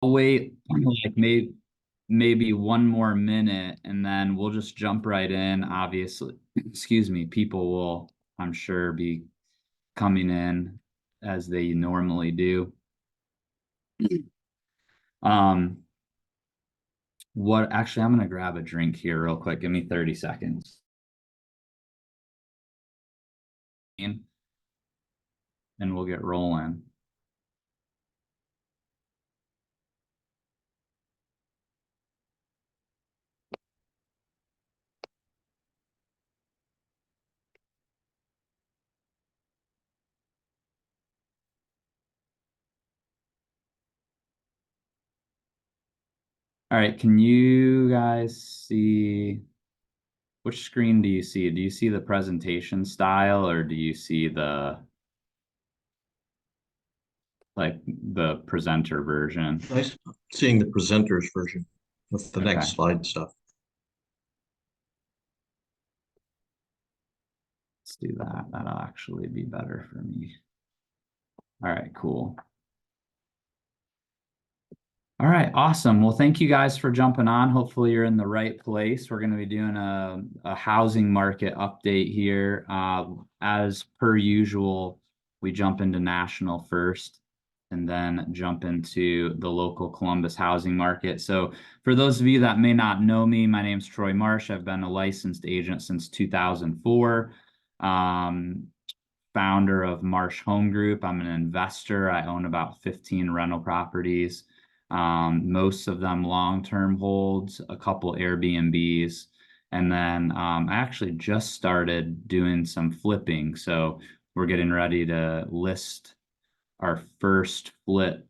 I'll wait like maybe one more minute and then we'll just jump right in. Obviously, excuse me, people will, I'm sure, be coming in as they normally do. Um, what actually, I'm gonna grab a drink here real quick. Give me 30 seconds. And we'll get rolling. All right, can you guys see which screen do you see? Do you see the presentation style or do you see the like the presenter version? Nice seeing the presenter's version with the Okay, next slide stuff. let's do that. That'll actually be better for me. All right, cool. All right, awesome. Well, thank you guys for jumping on. Hopefully you're in the right place. We're going to be doing a housing market update here. As per usual, we jump into national first and then jump into the local Columbus housing market. So for those of you that may not know me, my name's Troy Marsh. I've been a licensed agent since 2004. Um, Founder of Marsh Home Group. I'm an investor. I own about 15 rental properties, most of them long-term holds, a couple Airbnbs. And then I actually just started doing some flipping. So we're getting ready to list our first flip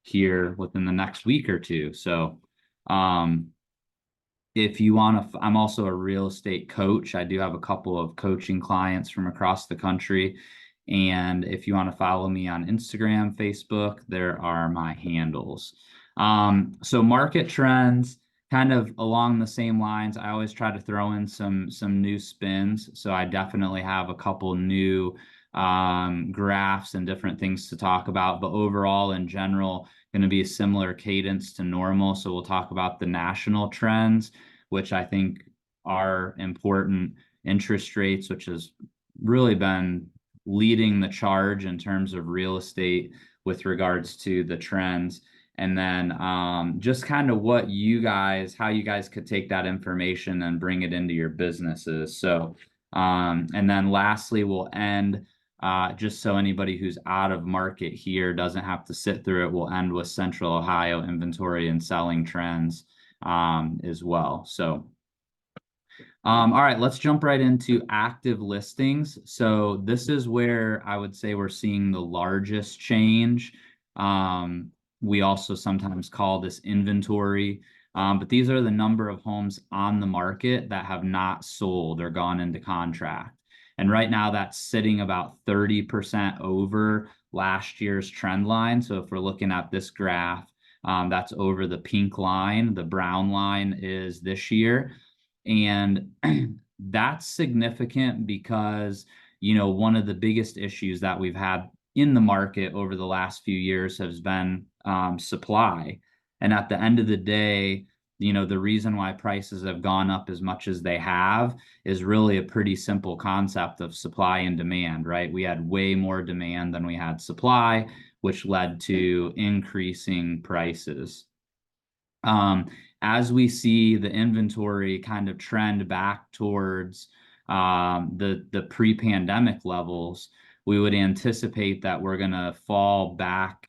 here within the next week or two. So um, if you want to, I'm also a real estate coach. I do have a couple of coaching clients from across the country. And if you want to follow me on Instagram, Facebook, there are my handles. So market trends, kind of along the same lines. I always try to throw in some new spins. So I definitely have a couple new graphs and different things to talk about. But overall, in general, going to be a similar cadence to normal. So we'll talk about the national trends, which I think are important. Interest rates, which has really been leading the charge in terms of real estate with regards to the trends. And then just kind of how you guys could take that information and bring it into your businesses. So, and then lastly, we'll end just so anybody who's out of market here doesn't have to sit through it. We'll end with Central Ohio inventory and selling trends as well. So, all right, let's jump right into active listings. So this is where I would say we're seeing the largest change. Um, we also sometimes call this inventory, but these are the number of homes on the market that have not sold or gone into contract. And right now that's sitting about 30% over last year's trend line. So if we're looking at this graph, that's over the pink line. The brown line is this year. And that's significant because, one of the biggest issues that we've had in the market over the last few years has been supply. And at the end of the day, the reason why prices have gone up as much as they have is really a pretty simple concept of supply and demand, right? We had way more demand than we had supply, which led to increasing prices. Um, as we see the inventory kind of trend back towards the pre-pandemic levels, we would anticipate that we're going to fall back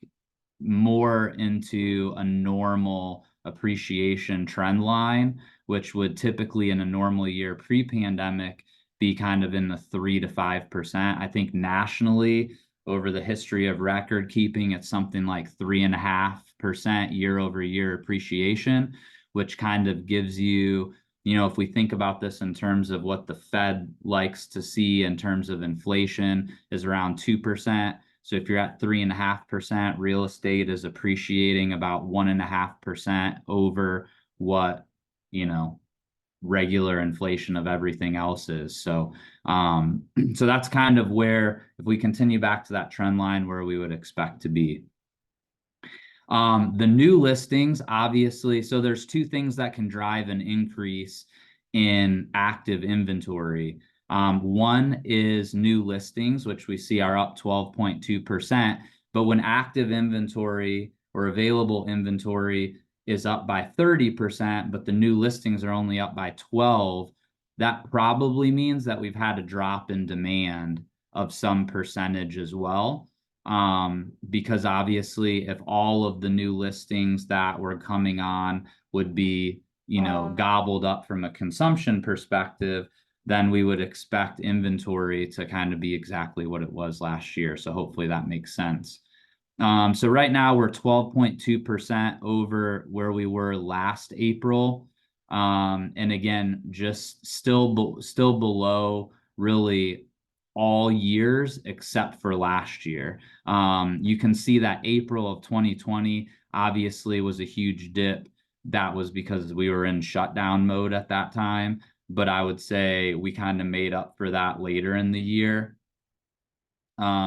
more into a normal appreciation trend line, which would typically in a normal year pre-pandemic be kind of in the 3 to 5%. I think nationally, over the history of record keeping, it's something like 3.5% year over year appreciation, which kind of gives you, if we think about this in terms of what the Fed likes to see in terms of inflation is around 2%. So if you're at 3.5%, real estate is appreciating about 1.5% over what, you know, regular inflation of everything else is. So, so that's kind of where, if we continue back to that trend line, where we would expect to be. The new listings, obviously, so there's two things that can drive an increase in active inventory. One is new listings, which we see are up 12.2%. But when active inventory or available inventory is up by 30%, but the new listings are only up by 12, that probably means that we've had a drop in demand of some percentage as well. Because obviously if all of the new listings that were coming on would be, gobbled up from a consumption perspective, then we would expect inventory to kind of be exactly what it was last year. So hopefully that makes sense. So right now we're 12.2% over where we were last April. And again, just still below really all years except for last year. You can see that April of 2020 obviously was a huge dip. That was because we were in shutdown mode at that time. But I would say we kind of made up for that later in the year.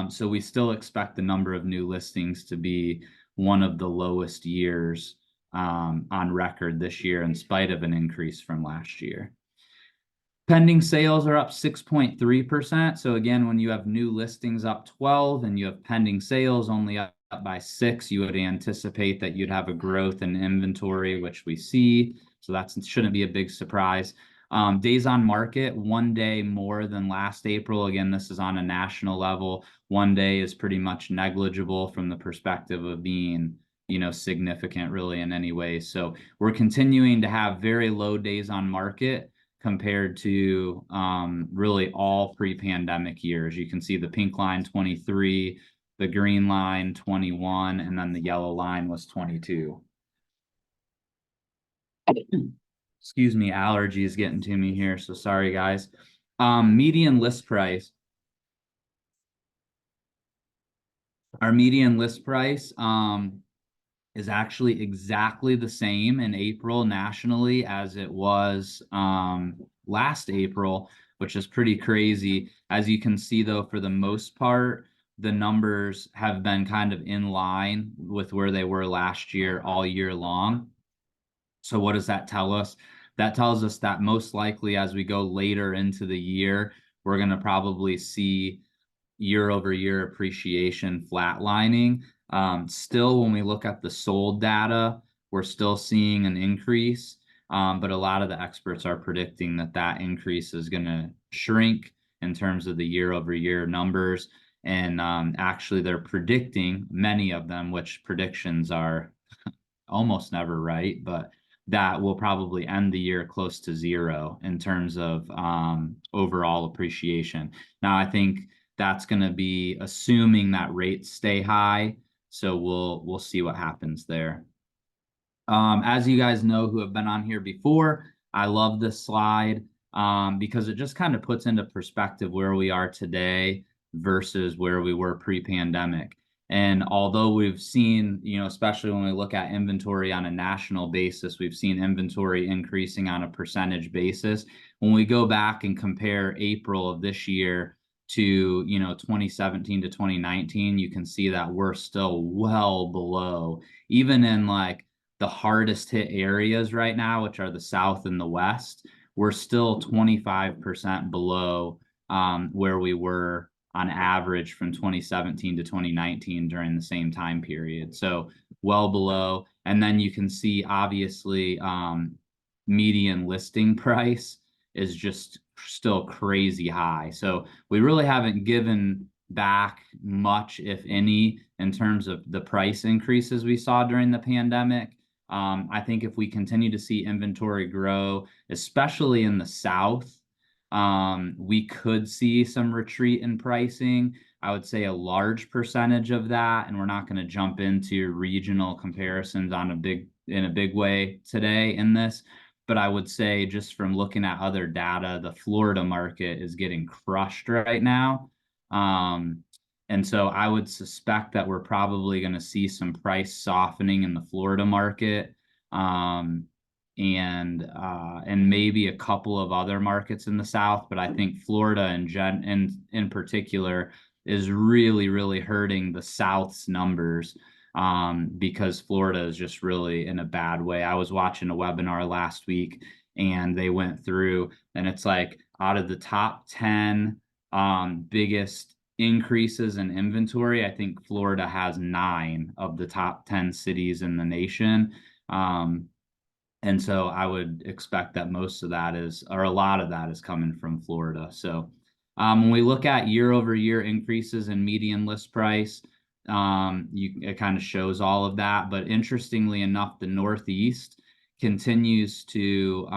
So we still expect the number of new listings to be one of the lowest years on record this year, in spite of an increase from last year. Pending sales are up 6.3%. So again, when you have new listings up 12 and you have pending sales only up by 6, you would anticipate that you'd have a growth in inventory, which we see. So that shouldn't be a big surprise. Days on market, 1 day more than last April. Again, this is on a national level. 1 day is pretty much negligible from the perspective of being, significant really in any way. So we're continuing to have very low days on market compared to really all pre-pandemic years. You can see the pink line 23, the green line 21, and then the yellow line was 22. Excuse me, allergies getting to me here, so sorry guys. Median list price. Our median list price is actually exactly the same in April nationally as it was last April, which is pretty crazy. As you can see though, for the most part, the numbers have been kind of in line with where they were last year all year long. So what does that tell us? That tells us that most likely as we go later into the year, we're going to probably see year over year appreciation flatlining. Still, when we look at the sold data, we're still seeing an increase, but a lot of the experts are predicting that that increase is going to shrink in terms of the year over year numbers. And actually, they're predicting, many of them, which predictions are almost never right, but that will probably end the year close to zero in terms of overall appreciation. Now, I think that's going to be assuming that rates stay high. So we'll see what happens there. As you guys know who have been on here before, I love this slide because it just kind of puts into perspective where we are today versus where we were pre-pandemic. And although we've seen, especially when we look at inventory on a national basis, we've seen inventory increasing on a percentage basis. When we go back and compare April of this year to 2017 to 2019, you can see that we're still well below, even in like the hardest hit areas right now, which are the South and the West. We're still 25% below where we were on average from 2017 to 2019 during the same time period. So well below. And then you can see obviously median listing price is just still crazy high. So we really haven't given back much, if any, in terms of the price increases we saw during the pandemic. I think if we continue to see inventory grow, especially in the South, we could see some retreat in pricing. I would say a large percentage of that, and we're not going to jump into regional comparisons in a big way today in this, but I would say just from looking at other data, the Florida market is getting crushed right now. And so I would suspect that we're probably going to see some price softening in the Florida market. And maybe a couple of other markets in the South, but I think Florida in particular is really, really hurting the South's numbers. because Florida is just really in a bad way. I was watching a webinar last week and they went through, and it's like out of the top 10 biggest increases in inventory, I think Florida has 9 of the top 10 cities in the nation. And so I would expect that most of that is, or a lot of that is coming from Florida. So when we look at year over year increases in median list price, it kind of shows all of that. But interestingly enough, the Northeast continues to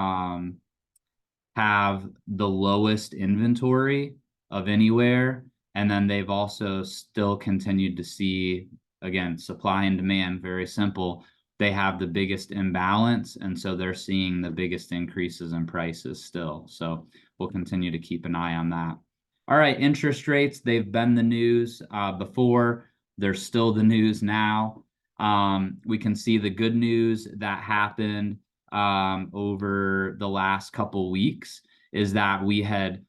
have the lowest inventory of anywhere. And then they've also still continued to see, again, supply and demand, very simple. They have the biggest imbalance. And so they're seeing the biggest increases in prices still. So we'll continue to keep an eye on that. All right, interest rates, they've been the news before. They're still the news now. We can see the good news that happened over the last couple weeks is that we had,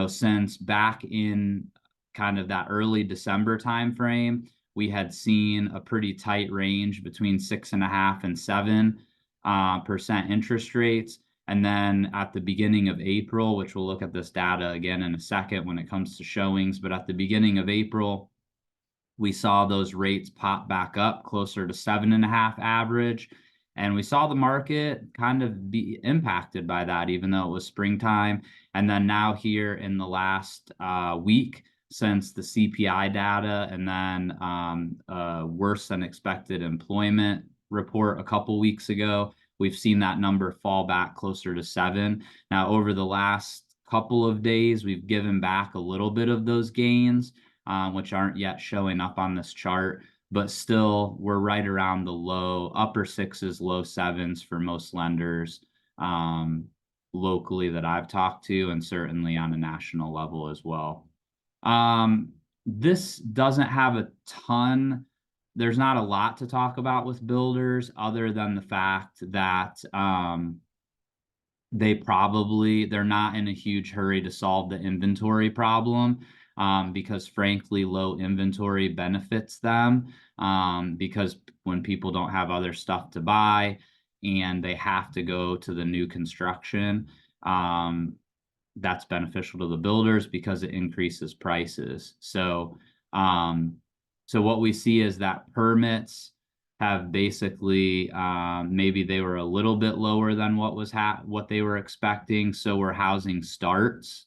since back in kind of that early December timeframe, we had seen a pretty tight range between 6.5% and 7% interest rates. And then at the beginning of April, which we'll look at this data again in a second when it comes to showings, but at the beginning of April, we saw those rates pop back up closer to 7.5 average. And we saw the market kind of be impacted by that, even though it was springtime. And then now here in the last week, since the CPI data and then worse than expected employment report a couple weeks ago, we've seen that number fall back closer to 7. Now, over the last couple of days, we've given back a little bit of those gains, which aren't yet showing up on this chart, but still we're right around the upper 6s, low 7s for most lenders locally that I've talked to, and certainly on a national level as well. This doesn't have a ton. There's not a lot to talk about with builders other than the fact that they're not in a huge hurry to solve the inventory problem. Because frankly, low inventory benefits them because when people don't have other stuff to buy and they have to go to the new construction, that's beneficial to the builders because it increases prices. So what we see is that permits have basically maybe they were a little bit lower than what they were expecting. So we're housing starts.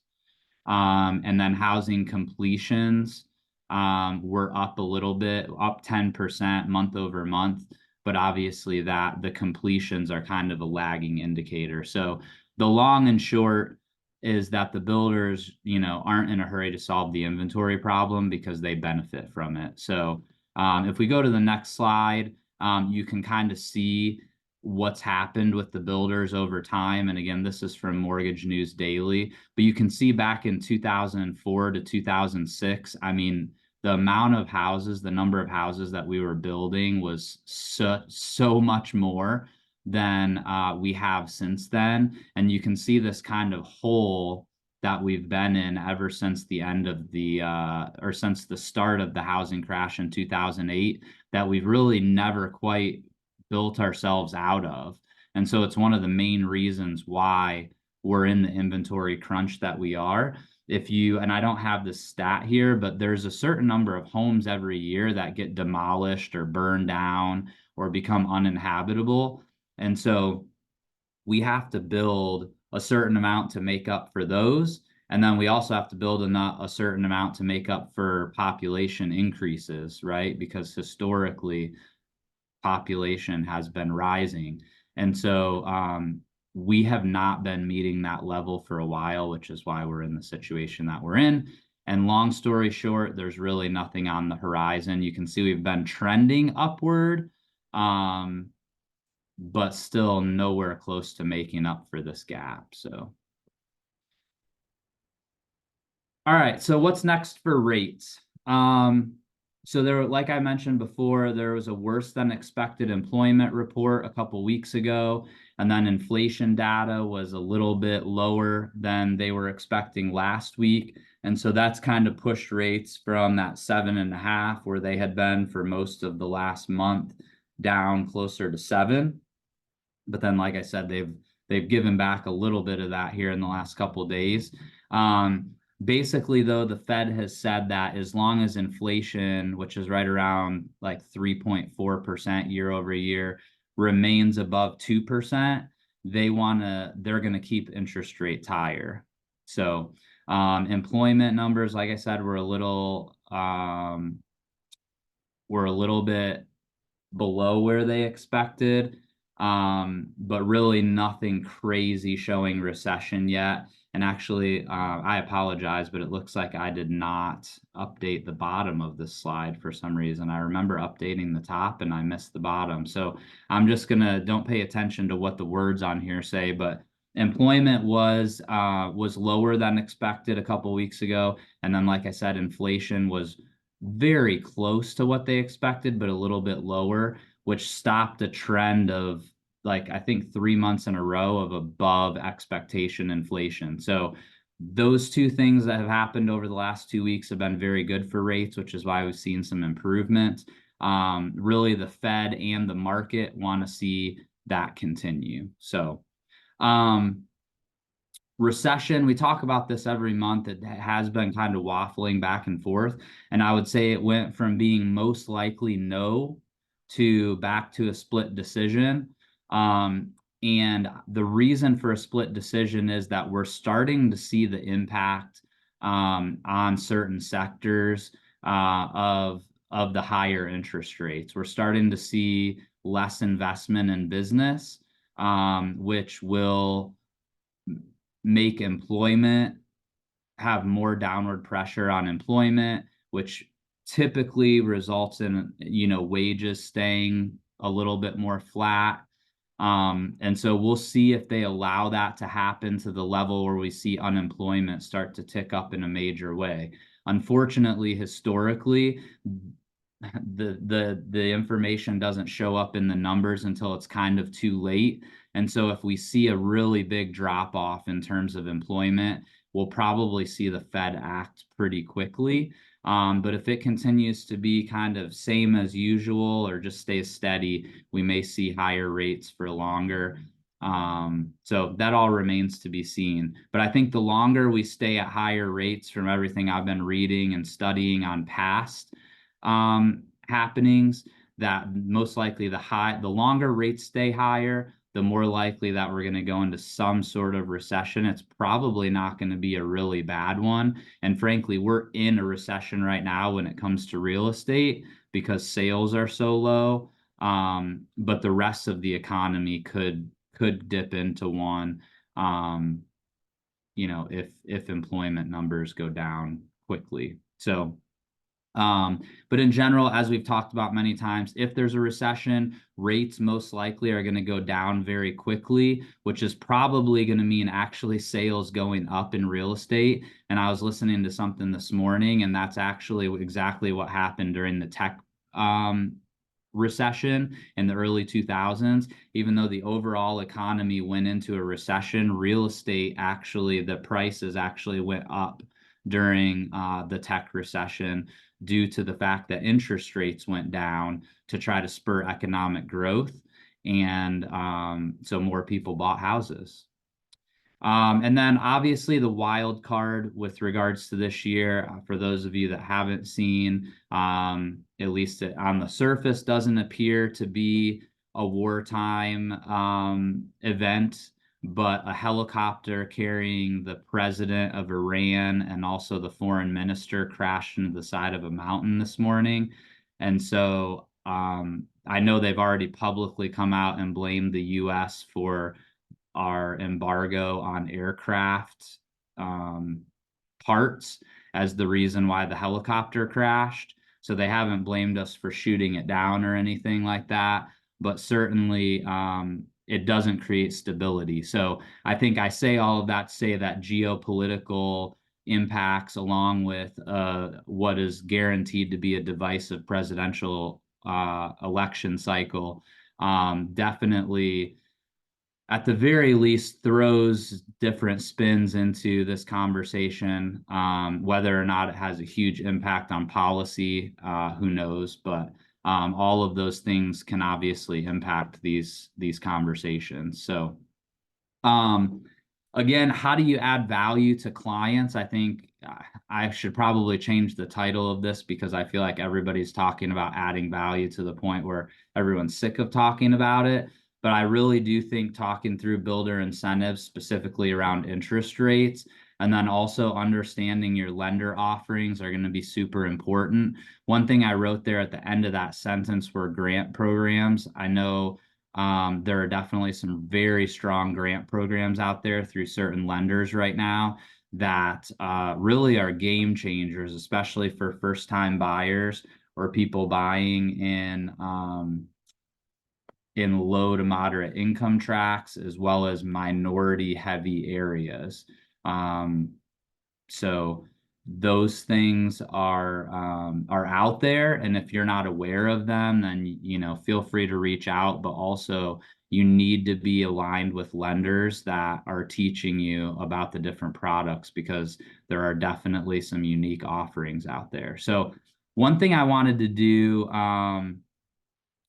And then housing completions were up a little bit, up 10% month over month. But obviously the completions are kind of a lagging indicator. So the long and short is that the builders, aren't in a hurry to solve the inventory problem because they benefit from it. So if we go to the next slide, you can kind of see what's happened with the builders over time. And again, this is from Mortgage News Daily, but you can see back in 2004 to 2006, I mean, the amount of houses, the number of houses that we were building was so much more than we have since then. And you can see this kind of hole that we've been in ever since the end of or since the start of the housing crash in 2008, that we've really never quite built ourselves out of. And so it's one of the main reasons why we're in the inventory crunch that we are. And I don't have the stat here, but there's a certain number of homes every year that get demolished or burned down or become uninhabitable. And so we have to build a certain amount to make up for those. And then we also have to build a certain amount to make up for population increases, right? Because historically, population has been rising. And so we have not been meeting that level for a while, which is why we're in the situation that we're in. And long story short, there's really nothing on the horizon. You can see we've been trending upward, but still nowhere close to making up for this gap. So, all right, so what's next for rates? So there, like I mentioned before, there was a worse than expected employment report a couple weeks ago, and then inflation data was a little bit lower than they were expecting last week. And so that's kind of pushed rates from that 7.5, where they had been for most of the last month, down closer to 7. But then, like I said, they've given back a little bit of that here in the last couple of days. Um, Basically, though, the Fed has said that as long as inflation, which is right around like 3.4% year over year, remains above 2%, they're gonna keep interest rates higher. So employment numbers, like I said, were a little bit below where they expected. But really nothing crazy showing recession yet. And actually, I apologize, but it looks like I did not update the bottom of this slide for some reason. I remember updating the top and I missed the bottom. So I'm just gonna don't pay attention to what the words on here say, but employment was lower than expected a couple weeks ago. And then, like I said, inflation was very close to what they expected, but a little bit lower, which stopped a trend of like I think 3 months in a row of above expectation inflation. So those two things that have happened over the last 2 weeks have been very good for rates, which is why we've seen some improvement. Really, the Fed and the market want to see that continue. So, um, recession, we talk about this every month. It has been kind of waffling back and forth. And I would say it went from being most likely no to back to a split decision. Um, and the reason for a split decision is that we're starting to see the impact on certain sectors of the higher interest rates. We're starting to see less investment in business, which will make employment have more downward pressure on employment, which typically results in, wages staying a little bit more flat. And so we'll see if they allow that to happen to the level where we see unemployment start to tick up in a major way. Unfortunately, historically, the information doesn't show up in the numbers until it's kind of too late. And so if we see a really big drop off in terms of employment, we'll probably see the Fed act pretty quickly. But if it continues to be kind of same as usual or just stays steady, we may see higher rates for longer. So that all remains to be seen. But I think the longer we stay at higher rates, from everything I've been reading and studying on past happenings, that most likely the longer rates stay higher, the more likely that we're going to go into some sort of recession. It's probably not going to be a really bad one. And frankly, we're in a recession right now when it comes to real estate because sales are so low. But the rest of the economy could dip into one, if employment numbers go down quickly. So but in general, as we've talked about many times, if there's a recession, rates most likely are going to go down very quickly, which is probably going to mean actually sales going up in real estate. And I was listening to something this morning, and that's actually exactly what happened during the tech recession in the early 2000s. Even though the overall economy went into a recession, real estate actually, the prices actually went up during the tech recession due to the fact that interest rates went down to try to spur economic growth. And so more people bought houses. And then obviously the wild card with regards to this year, for those of you that haven't seen, at least on the surface, doesn't appear to be a wartime event, but a helicopter carrying the president of Iran and also the foreign minister crashed into the side of a mountain this morning. And so I know they've already publicly come out and blamed the US for our embargo on aircraft parts as the reason why the helicopter crashed. So they haven't blamed us for shooting it down or anything like that, but certainly it doesn't create stability. So I think I say all of that to say that geopolitical impacts, along with what is guaranteed to be a divisive presidential election cycle, definitely at the very least throws different spins into this conversation. Whether or not it has a huge impact on policy, who knows? But all of those things can obviously impact these conversations. So again, how do you add value to clients? I think I should probably change the title of this, because I feel like everybody's talking about adding value to the point where everyone's sick of talking about it. But I really do think talking through builder incentives, specifically around interest rates, and then also understanding your lender offerings, are going to be super important. One thing I wrote there at the end of that sentence were grant programs. I know there are definitely some very strong grant programs out there through certain lenders right now that really are game changers, especially for first-time buyers or people buying in low to moderate income tracts, as well as minority heavy areas. So those things are out there, and if you're not aware of them, then feel free to reach out. But also, you need to be aligned with lenders that are teaching you about the different products, because there are definitely some unique offerings out there. So one thing I wanted to do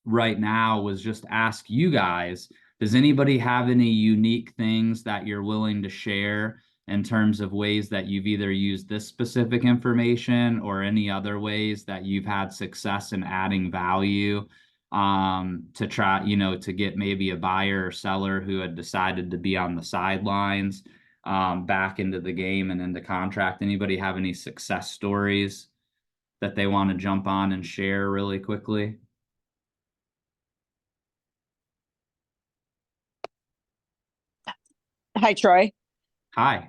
right now was just ask you guys, does anybody have any unique things that you're willing to share in terms of ways that you've either used this specific information or any other ways that you've had success in adding value to try, to get maybe a buyer or seller who had decided to be on the sidelines back into the game and into contract? Anybody have any success stories that they want to jump on and share really quickly? Hi, Troy. Hi.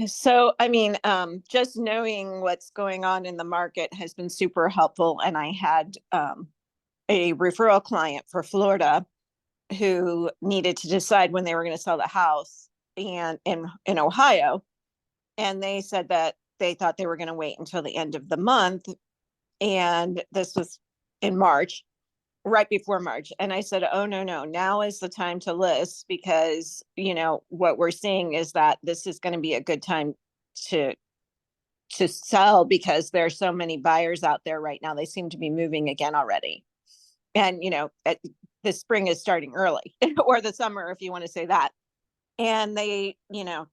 So, I mean, just knowing what's going on in the market has been super helpful. And I had a referral client for Florida who needed to decide when they were going to sell the house and in Ohio. And they said that they thought they were going to wait until the end of the month. And this was in March, right before March. And I said, oh, no, now is the time to list, because, what we're seeing is that this is going to be a good time to sell, because there are so many buyers out there right now. They seem to be moving again already. And, the spring is starting early or the summer, if you want to say that. And they,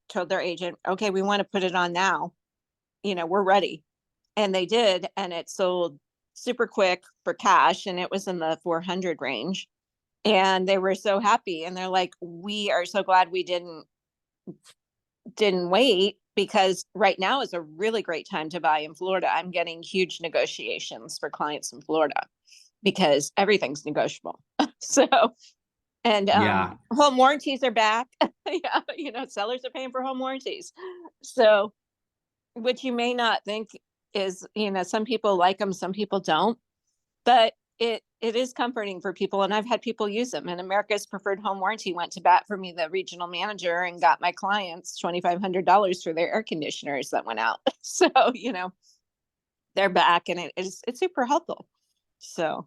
told their agent, okay, we want to put it on now. We're ready. And they did. And it sold super quick for cash. And it was in the 400 range. And they were so happy. And they're like, we are so glad we didn't wait, because right now is a really great time to buy in Florida. I'm getting huge negotiations for clients in Florida because everything's negotiable. So, and Yeah. home warranties are back. Yeah, sellers are paying for home warranties. So, which you may not think is, some people like them, some people don't, but it is comforting for people. And I've had people use them. And America's Preferred Home Warranty went to bat for me, the regional manager, and got my clients $2,500 for their air conditioners that went out. So, they're back, and it's super helpful. So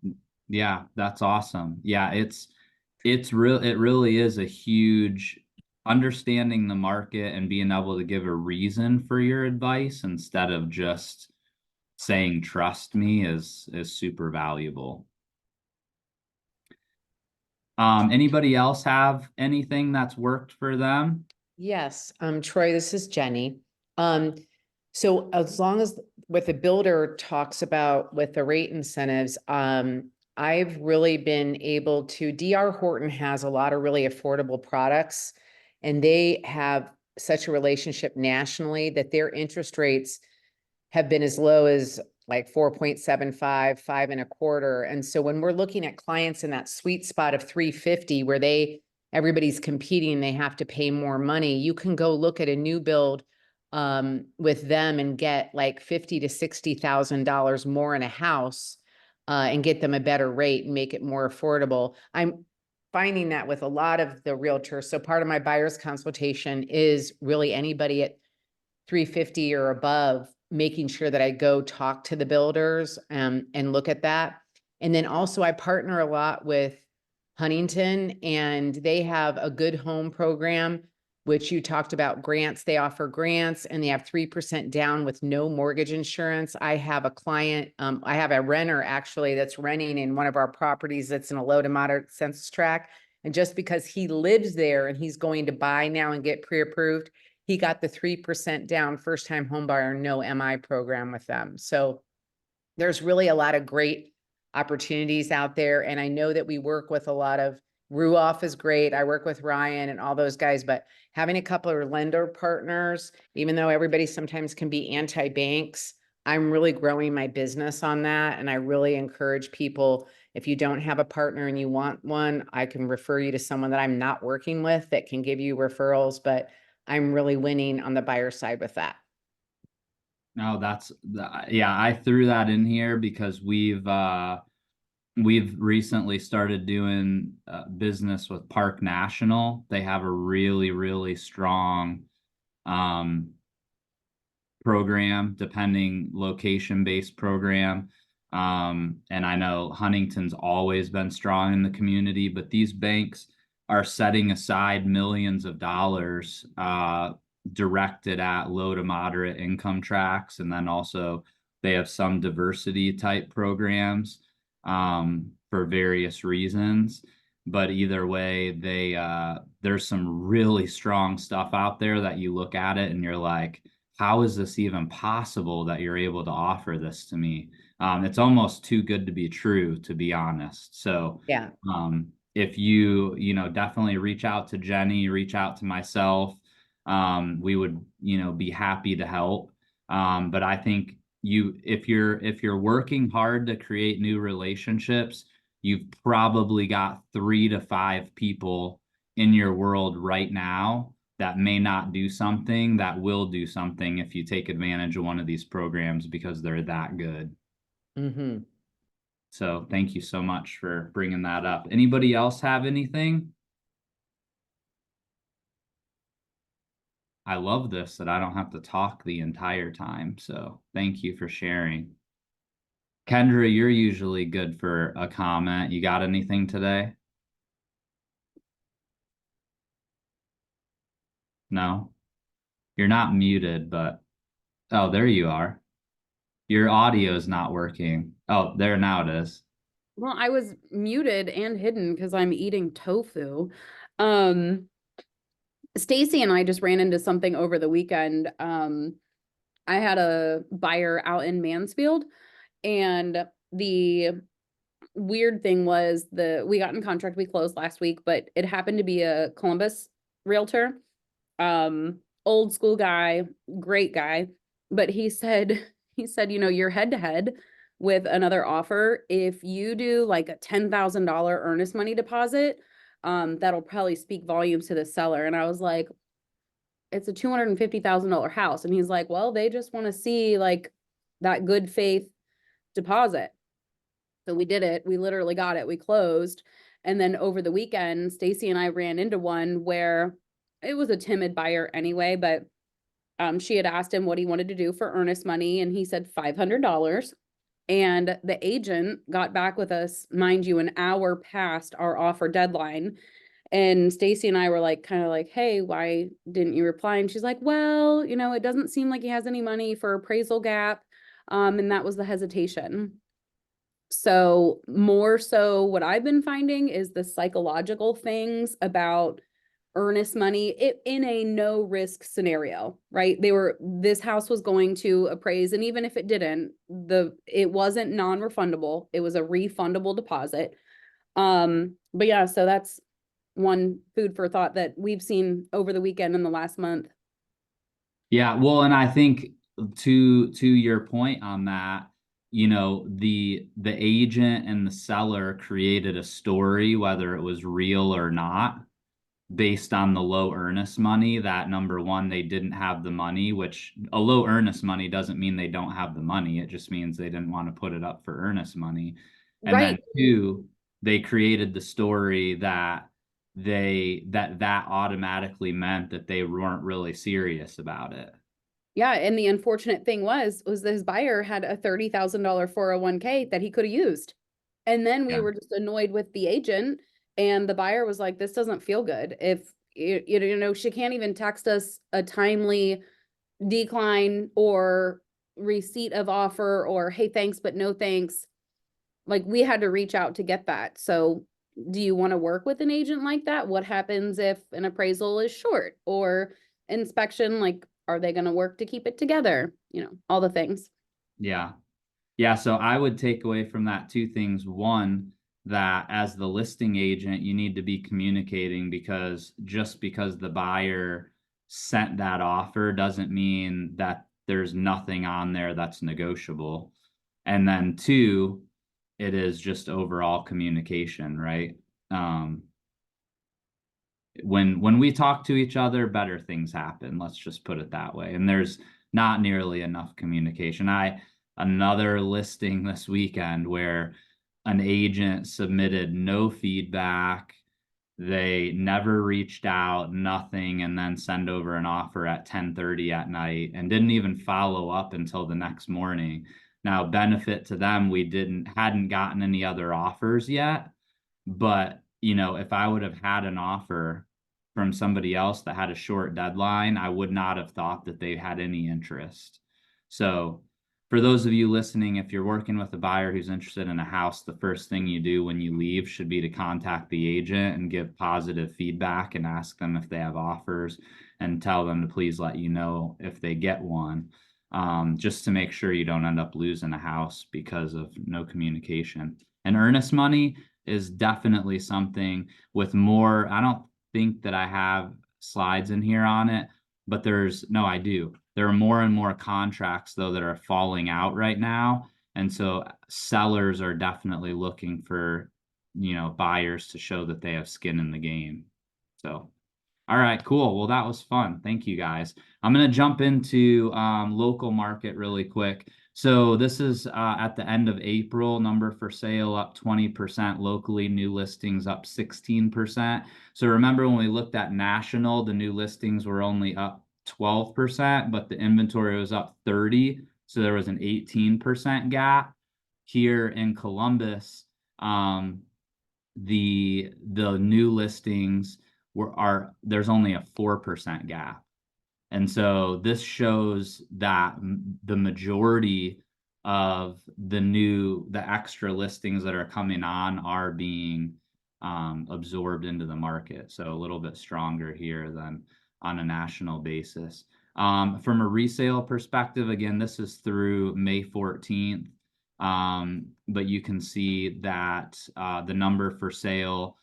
Yeah, that's awesome. Yeah, it really is a huge understanding the market and being able to give a reason for your advice instead of just saying trust me is super valuable. Anybody else have anything that's worked for them? Yes, Troy, this is Jenny. So as long as what the builder talks about with the rate incentives, I've really been able to, DR Horton has a lot of really affordable products, and they have such a relationship nationally that their interest rates have been as low as like 4.75, 5.25. And so when we're looking at clients in that sweet spot of 350, where everybody's competing, they have to pay more money, you can go look at a new build with them and get like $50,000 to $60,000 more in a house and get them a better rate and make it more affordable. I'm finding that with a lot of the realtors. So part of my buyer's consultation is really anybody at 350 or above, making sure that I go talk to the builders and look at that. And then also I partner a lot with Huntington, and they have a good home program, which you talked about grants. They offer grants and they have 3% down with no mortgage insurance. I have a client, I have a renter actually that's renting in one of our properties that's in a low to moderate census tract. And just because he lives there and he's going to buy now and get pre-approved, he got the 3% down first time home buyer, no MI program with them. So there's really a lot of great opportunities out there. And I know that we work with a lot of, Ruoff is great. I work with Ryan and all those guys, but having a couple of lender partners, even though everybody sometimes can be anti-banks, I'm really growing my business on that. And I really encourage people, if you don't have a partner and you want one, I can refer you to someone that I'm not working with that can give you referrals, but I'm really winning on the buyer side with that. No, yeah, I threw that in here because we've recently started doing business with Park National. They have a really, really strong program, depending location-based program. And I know Huntington's always been strong in the community, but these banks are setting aside millions of dollars directed at low to moderate income tracts. And then also they have some diversity type programs for various reasons. But either way, there's some really strong stuff out there that you look at it and you're like, how is this even possible that you're able to offer this to me? It's almost too good to be true, to be honest. So yeah, if you definitely reach out to Jenny, reach out to myself. We would, be happy to help. But I think if you're working hard to create new relationships, you've probably got 3 to 5 people in your world right now that may not do something that will do something if you take advantage of one of these programs because they're that good. mm-hmm. So thank you so much for bringing that up. Anybody else have anything? I love this, that I don't have to talk the entire time. So thank you for sharing. Kendra, you're usually good for a comment. You got anything today? No? You're not muted, but oh, there you are. Your audio is not working. Oh, there, now it is. Well, I was muted and hidden because I'm eating tofu. Stacy and I just ran into something over the weekend. I had a buyer out in Mansfield, and the weird thing was we got in contract, we closed last week, but it happened to be a Columbus realtor. Old school guy, great guy, but he said, you're head to head with another offer. If you do like a $10,000 earnest money deposit, that'll probably speak volumes to the seller. And I was like, it's a $250,000 house. And he's like, well, they just want to see like that good faith deposit. So we did it. We literally got it. We closed. And then over the weekend, Stacy and I ran into one where it was a timid buyer anyway, but she had asked him what he wanted to do for earnest money, and he said $500. And the agent got back with us, mind you, an hour past our offer deadline. And Stacy and I were like, kind of like, hey, why didn't you reply? And she's like, well, it doesn't seem like he has any money for appraisal gap. And that was the hesitation. So more so what I've been finding is the psychological things about earnest money in a no risk scenario, right? This house was going to appraise, and even if it didn't, it wasn't non-refundable. It was a refundable deposit. But yeah, so that's one food for thought that we've seen over the weekend in the last month. Yeah, well, and I think to your point on that, the agent and the seller created a story, whether it was real or not, based on the low earnest money. That number one, they didn't have the money, which a low earnest money doesn't mean they don't have the money. It just means they didn't want to put it up for earnest money. And right. Then two, they created the story that that automatically meant that they weren't really serious about it. Yeah, and the unfortunate thing was that his buyer had a $30,000 401k that he could have used. And then we Yeah. were just annoyed with the agent, and the buyer was like, this doesn't feel good. If you know, she can't even text us a timely decline or receipt of offer or hey, thanks, but no thanks. Like we had to reach out to get that. So do you want to work with an agent like that? What happens if an appraisal is short or inspection? Like, are they going to work to keep it together? You know, all the things. Yeah. Yeah. So I would take away from that two things. One, that as the listing agent, you need to be communicating, because just because the buyer sent that offer doesn't mean that there's nothing on there that's negotiable. And then two, it is just overall communication, right? When we talk to each other, better things happen. Let's just put it that way. And there's not nearly enough communication. Another listing this weekend where an agent submitted no feedback. They never reached out, nothing, and then send over an offer at 10:30 at night and didn't even follow up until the next morning. Now, benefit to them, we hadn't gotten any other offers yet. But, you know, if I would have had an offer from somebody else that had a short deadline, I would not have thought that they had any interest. So for those of you listening, if you're working with a buyer who's interested in a house, the first thing you do when you leave should be to contact the agent and give positive feedback and ask them if they have offers and tell them to please let you know if they get one, just to make sure you don't end up losing a house because of no communication. And earnest money is definitely something with more. I don't think that I have slides in here on it, but I do. There are more and more contracts though that are falling out right now. And so sellers are definitely looking for, you know, buyers to show that they have skin in the game. So, all right, cool. Well, that was fun. Thank you guys. I'm going to jump into local market really quick. So this is at the end of April, number for sale up 20% locally, new listings up 16%. So remember when we looked at national, the new listings were only up 12%, but the inventory was up 30. So there was an 18% gap. Here in Columbus, the new listings there's only a 4% gap. And so this shows that the majority of the extra listings that are coming on are being absorbed into the market. So a little bit stronger here than on a national basis. From a resale perspective, again, this is through May 14th. But you can see that the number for sale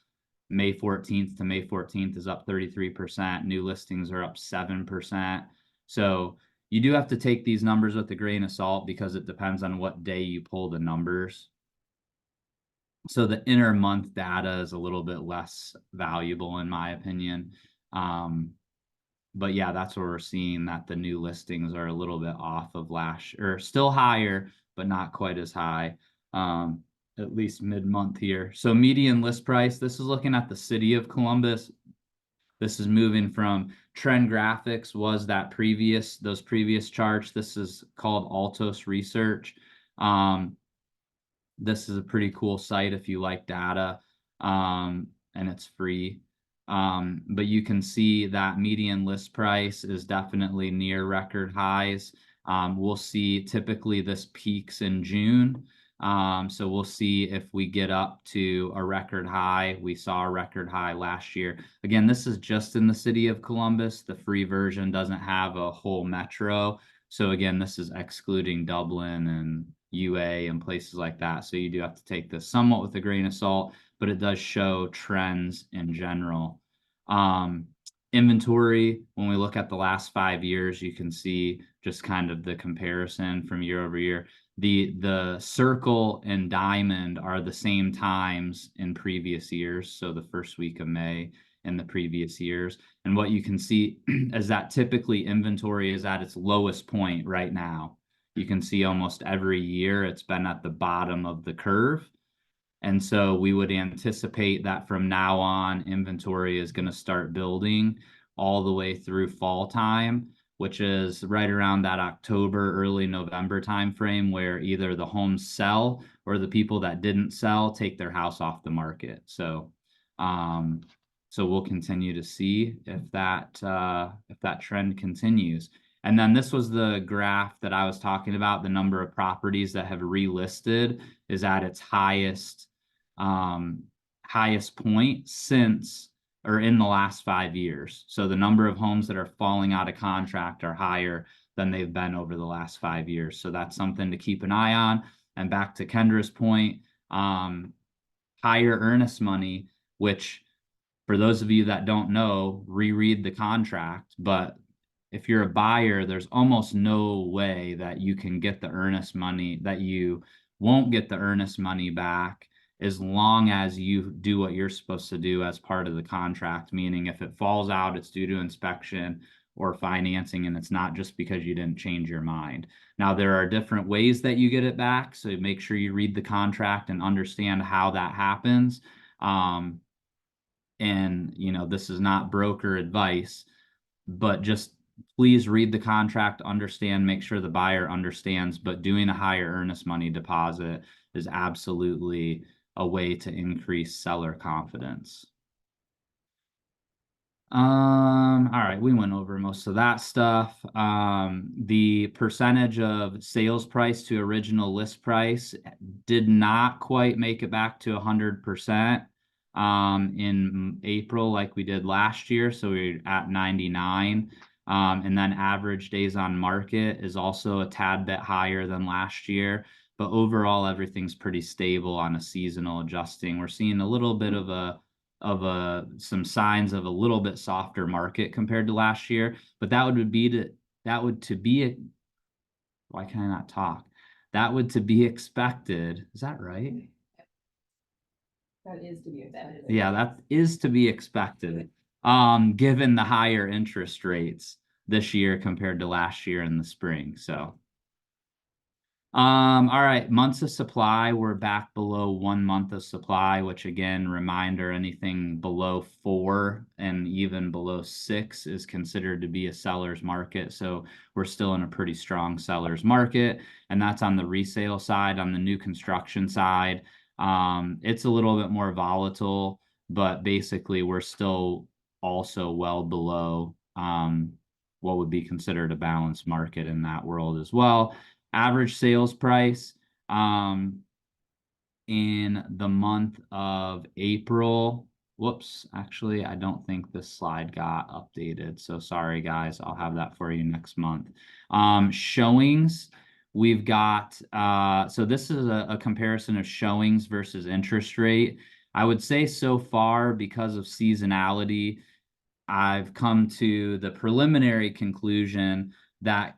May 14th to May 14th is up 33%. New listings are up 7%. So you do have to take these numbers with a grain of salt because it depends on what day you pull the numbers. So the inner month data is a little bit less valuable in my opinion. But yeah, that's where we're seeing that the new listings are a little bit off of or still higher, but not quite as high. At least mid-month here. So median list price, this is looking at the city of Columbus. This is moving from Trend Graphics was those previous charts. This is called Altos Research. This is a pretty cool site if you like data, and it's free. But you can see that median list price is definitely near record highs. We'll see typically this peaks in June. So we'll see if we get up to a record high. We saw a record high last year. Again, this is just in the city of Columbus. The free version doesn't have a whole metro. So again, this is excluding Dublin and UA and places like that. So you do have to take this somewhat with a grain of salt, but it does show trends in general. Inventory, when we look at the last 5 years, you can see just kind of the comparison from year over year. The circle and diamond are the same times in previous years. So the first week of May in the previous years. And what you can see is that typically inventory is at its lowest point right now. You can see almost every year it's been at the bottom of the curve. And so we would anticipate that from now on, inventory is going to start building all the way through fall time. which is right around that October, early November timeframe, where either the homes sell or the people that didn't sell take their house off the market. So we'll continue to see if that trend continues. And then this was the graph that I was talking about. The number of properties that have relisted is at its highest point since, or in the last 5 years. So the number of homes that are falling out of contract are higher than they've been over the last 5 years. So that's something to keep an eye on. And back to Kendra's point, higher earnest money, which for those of you that don't know, reread the contract. But if you're a buyer, there's almost no way that you can get the earnest money, that you won't get the earnest money back as long as you do what you're supposed to do as part of the contract. Meaning if it falls out, it's due to inspection or financing, and it's not just because you didn't change your mind. Now, there are different ways that you get it back, so make sure you read the contract and understand how that happens. And, you know, this is not broker advice, but just please read the contract, understand, make sure the buyer understands. But doing a higher earnest money deposit is absolutely a way to increase seller confidence. All right, we went over most of that stuff. The percentage of sales price to original list price did not quite make it back to 100% in April like we did last year. So we're at 99. And then average days on market is also a tad bit higher than last year. But overall, everything's pretty stable on a seasonal adjusting. We're seeing a little bit of some signs of a little bit softer market compared to last year, but why can I not talk? That would to be expected. Is that right? That is to be expected. Yeah, that is to be expected. Given the higher interest rates this year compared to last year in the spring. So all right, months of supply, we're back below 1 month of supply, which again, reminder, anything below 4 and even below 6 is considered to be a seller's market. So we're still in a pretty strong seller's market, and that's on the resale side. On the new construction side, it's a little bit more volatile, but basically we're still also well below what would be considered a balanced market in that world as well. Average sales price in the month of April. Whoops, actually, I don't think this slide got updated. So sorry, guys. I'll have that for you next month. Showings, we've got, so this is a comparison of showings versus interest rate. I would say so far, because of seasonality, I've come to the preliminary conclusion that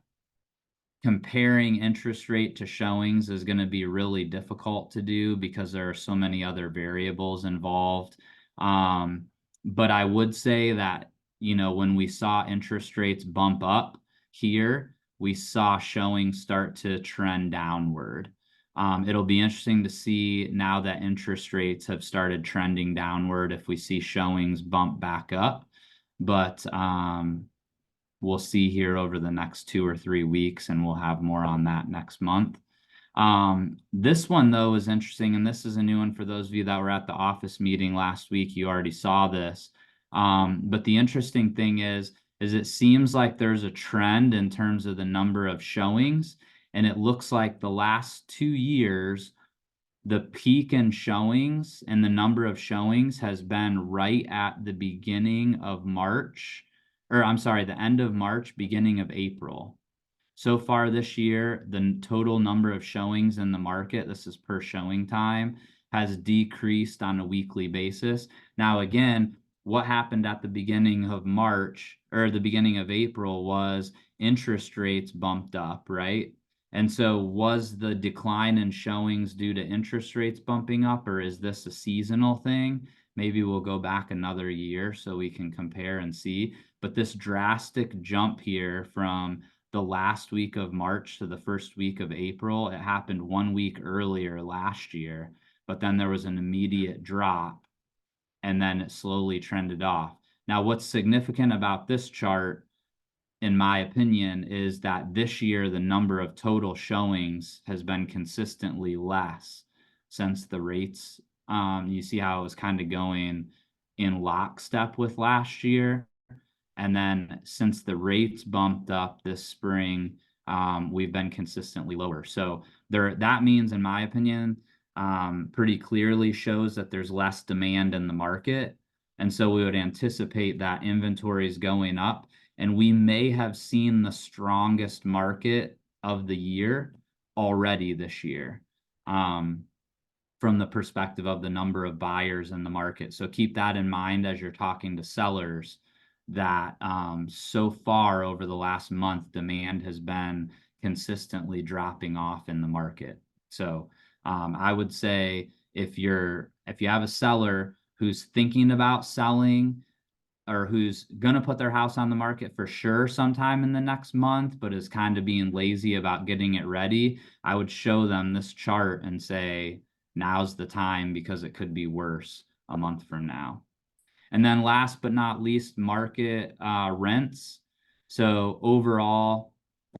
comparing interest rate to showings is going to be really difficult to do because there are so many other variables involved. But I would say that, you know, when we saw interest rates bump up here, we saw showings start to trend downward. It'll be interesting to see now that interest rates have started trending downward if we see showings bump back up. But we'll see here over the next 2 or 3 weeks, and we'll have more on that next month. This one, though, is interesting, and this is a new one for those of you that were at the office meeting last week. You already saw this. But the interesting thing is it seems like there's a trend in terms of the number of showings, and it looks like the last 2 years, the peak in showings and the number of showings has been right at the beginning of March. Or I'm sorry, the end of March, beginning of April. So far this year, the total number of showings in the market, this is per showing time, has decreased on a weekly basis. Now, again, what happened at the beginning of March or the beginning of April was interest rates bumped up, right? And so was the decline in showings due to interest rates bumping up, or is this a seasonal thing? Maybe we'll go back another year so we can compare and see. But this drastic jump here from the last week of March to the first week of April, it happened 1 week earlier last year, but then there was an immediate drop and then it slowly trended off. Now, what's significant about this chart in my opinion, is that this year the number of total showings has been consistently less since the rates. You see how it was kind of going in lockstep with last year. And then since the rates bumped up this spring, we've been consistently lower. So that means, in my opinion, pretty clearly shows that there's less demand in the market. And so we would anticipate that inventory is going up, and we may have seen the strongest market of the year already this year, from the perspective of the number of buyers in the market. So keep that in mind as you're talking to sellers, that so far over the last month, demand has been consistently dropping off in the market. So I would say if you have a seller who's thinking about selling, or who's going to put their house on the market for sure sometime in the next month, but is kind of being lazy about getting it ready, I would show them this chart and say, now's the time, because it could be worse a month from now. And then last but not least, market rents. So overall,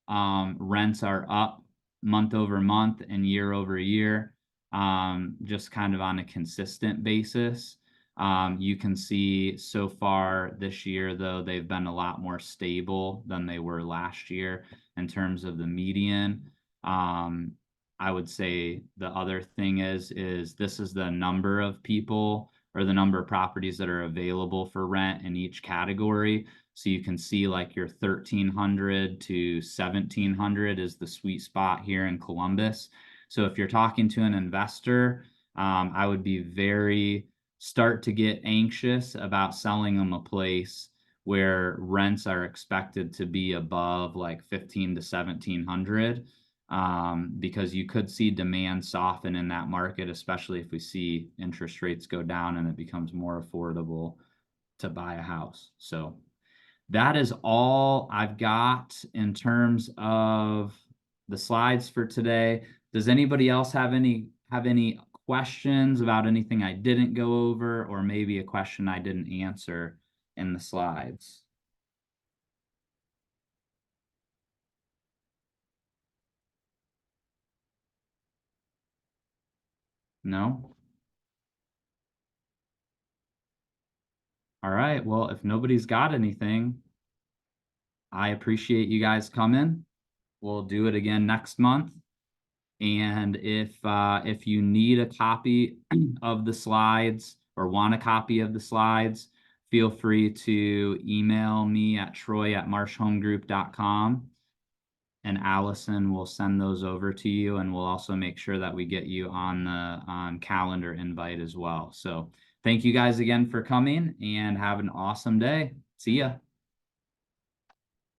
rents are up month over month and year over year, just kind of on a consistent basis. You can see so far this year, though, they've been a lot more stable than they were last year in terms of the median. I would say the other thing is this is the number of people, or the number of properties that are available for rent in each category. So you can see like your 1,300 to 1,700 is the sweet spot here in Columbus. So if you're talking to an investor, I would be start to get anxious about selling them a place where rents are expected to be above like 1,500 to 1,700. Because you could see demand soften in that market, especially if we see interest rates go down and it becomes more affordable to buy a house. So that is all I've got in terms of the slides for today. Does anybody else have any questions about anything I didn't go over, or maybe a question I didn't answer in the slides? No? All right. Well, if nobody's got anything, I appreciate you guys coming. We'll do it again next month. And if you need a copy of the slides, or want a copy of the slides, feel free to email me at troy@marshhomegroup.com, and Allison will send those over to you, and we'll also make sure that we get you on the calendar invite as well. So thank you guys again for coming, and have an awesome day. See ya.